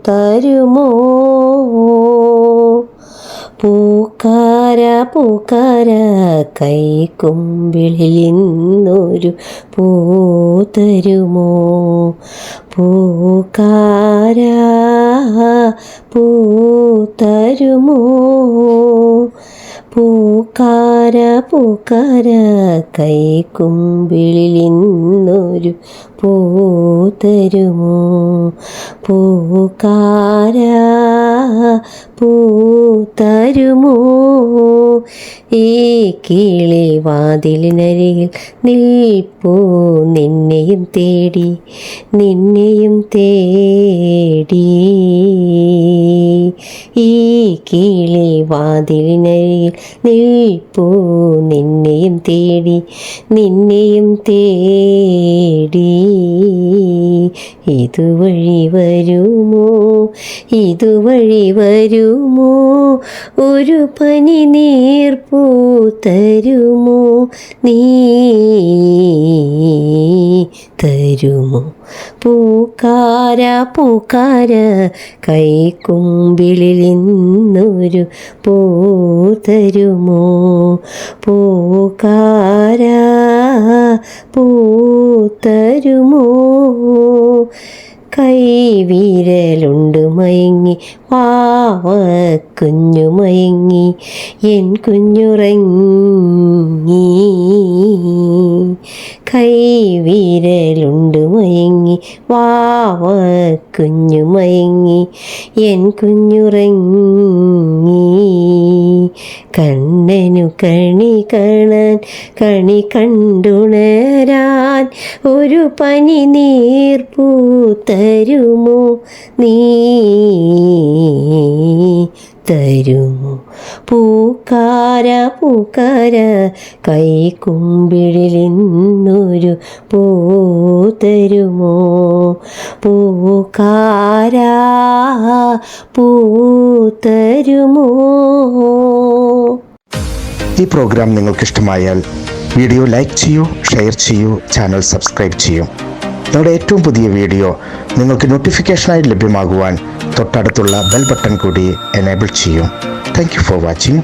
തരുമോ? പൂക്കാര പൂക്കാര കൈക്കുമ്പിളിൽ ഇന്നൊരു പൂ തരുമോ? പൂക്കാര പൂ തരുമോ? പൂക്കാര പൂക്കാര കൈക്കുമ്പിളിൽ ഇന്നൊരു പൂ തരുമോ? പൂക്കാര പൂ തരുമോ? ഈ കിളി വാതിലിനരികിൽ നിൽപ്പൂ നിന്നെയും തേടി, നിന്നെയും തേടി. ഈ കിളി വാതിലിനരികിൽ നിൽപ്പൂ നിന്നെയും തേടി, നിന്നെയും തേടി. ഇതുവഴി വരുമോ? ഇതുവഴി വരുമോ? ഒരു പനിനീർപ്പൂ തരുമോ? നീ തരുമോ? പൂക്കാര പൂക്കാര കൈക്കുമ്പിളിൽ ഇന്നൊരു പൂ തരുമോ? പൂക്കാര പൂ തരുമോ? കൈവിരലുണ്ട് മയങ്ങി വാവ കുഞ്ഞു മയങ്ങി, എൻ കുഞ്ഞുറങ്ങി. കൈവിരലുണ്ട് മയങ്ങി വാവ കുഞ്ഞു മയങ്ങി, എൻ കുഞ്ഞുറങ്ങി. കണ്ണനു കണി കാണാൻ കണി കണ്ടുണരാൻ ഒരു പനിനീർപ്പൂ തരുമോ? നീ തരുമോ? പൂക്കാര പൂക്കാര കൈക്കുമ്പിളിൽ ഇന്നൊരു പൂ തരുമോ? പൂക്കാര പൂ തരുമോ? ഈ പ്രോഗ്രാം നിങ്ങൾക്ക് ഇഷ്ടമായാൽ വീഡിയോ ലൈക്ക് ചെയ്യൂ, ഷെയർ ചെയ്യൂ, ചാനൽ സബ്സ്ക്രൈബ് ചെയ്യൂ. ഞങ്ങളുടെ ഏറ്റവും പുതിയ വീഡിയോ നിങ്ങൾക്ക് നോട്ടിഫിക്കേഷനായി ലഭ്യമാകുവാൻ തൊട്ടടുത്തുള്ള ബെൽ ബട്ടൺ കൂടി എനേബിൾ ചെയ്യും. Thank you for watching.